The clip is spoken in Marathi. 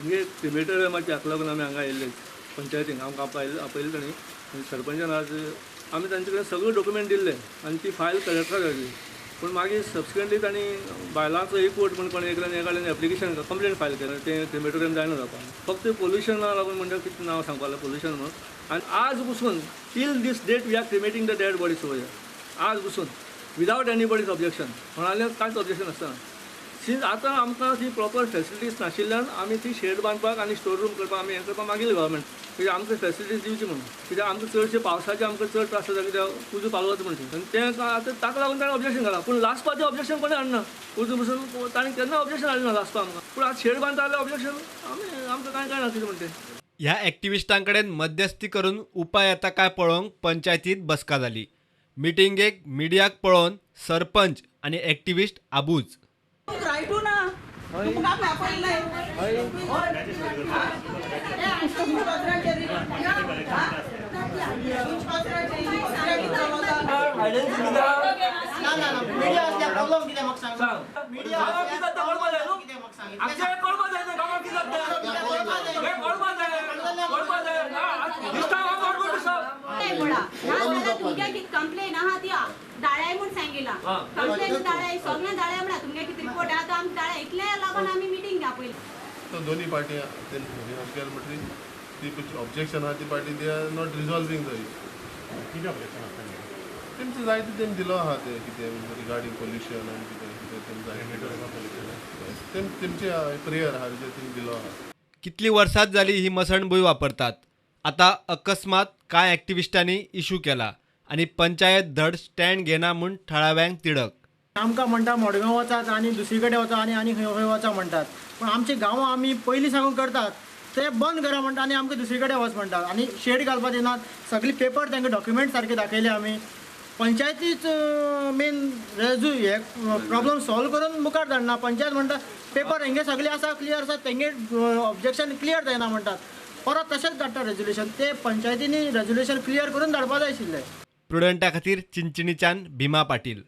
म्हणजे क्रिमेटर मातशें हाका लागून आमी हांगा आयिल्ले पंचायतीन आमकां आपयले तांणी आनी सरपंचान आज आमी तांचे कडेन सगळे डॉक्युमेंट दिल्ले आनी ती फायल कलेक्टराक धाडली. पूण मागीर सबसिक्वेंटली तांणी बायलांचो एकवट म्हण कोणी कडल्यान एप्लिकेशन कंप्लेन फायल केलें तें क्रिमेटोरियम जायना जावपाक. फक्त पोल्युशना लागून म्हणजे कितें नांव सांगपाक लागलें पोल्युशन म्हणून. आनी आज पसून till this date we are cremating the dead bodies over here. आज पसून विदावट एनीबॉडीज ऑब्जेक्शन म्हणालें कांयच ऑब्जेक्शन आसना. सिन्स आतां आमकां ती प्रॉपर फेसिलिटीज नाशिल्ल्यान आमी ती शेड बांदपाक आनी स्टोर रूम करपाक आमी हें करपाक मागिल्लें गव्हर्मेंट कित्याक आमकां फेसिलिटीज दिवची म्हणून. कित्याक आमकां चडशे पावसाचे आमकां चड त्रास जाता कित्याक उजो पालो वता म्हणटा आनी तें आतां ताका लागून ताणें ऑब्जेक्शन घाला. पूण लासपाचें ऑब्जेक्शन कोणें हाडना. उजो पसून ताणें केन्ना ऑब्जेक्शन हाडलें ना लासपाक आमकां. पूण आतां शेड बांदता जाल्यार ऑब्जेक्शन आमकां कांय ना कितें म्हणटा तें. ह्या ॲक्टिव्हिस्टांकडेन मध्यस्थी करून उपाय येता काय पळोवंक पंचायतीत बसका जाली. मिटिंगेक मिडियाक पळोवन सरपंच आनी ॲक्टिव्हिस्ट आबूज. कंप्लेन आहा ती दाळ्याय म्हूण सांगिला. कंप्लेन दाळ्याय सगळ्या दाळ्या म्हणा तुमगे कितें रिपोर्ट आहा तो आमी दाळ्या इतल्या लागून आमी मिटींग घेवपयली. तो दोन्ही पार्टी ती ऑब्जेक्शन आहा ती party they are not resolving the issue. तेमचे जायते तेम दिलो आहा ते कितें रिगार्डींग पोल्युशन आनी कितें तेमचे प्रेयर आहा जे तेमी दिलो आहा. कितली वर्सां जाली ही मसणबूय वापरतात. आता अकस्मात कांय ॲक्टिव्हिस्टांनी इशू केला आनी पंचायत धड स्टँड घेना म्हूण थळाव्यांक तिडक. आमकां म्हणटा मडगांव वचात आनी दुसरे कडेन वचा आनी खंय वचा म्हणटात. पूण आमचे गांवां आमी पयलीं सांगून करतात ते बंद करा म्हणटा आनी आमकां दुसरे कडेन वच म्हणटात आनी शेड घालपाक दिनात. सगळे पेपर तांकां डॉक्युमेंट सारके दाखयले आमी. पंचायतीच मेन हे प्रॉब्लम सॉल्व करून मुखार धाडना. पंचायत म्हणटा पेपर हेंगे सगळे आसा क्लियर आसा तेंगे ऑब्जेक्शन क्लियर जायना म्हणटात. परत तशेंच धाडटा रेजोल्युशन. ते पंचायतींनी रेजोल्युशन क्लियर करून धाडपाक जाय आशिल्लें. प्रुडंटा खातीर चिंचणीच्यान भिमा पाटील.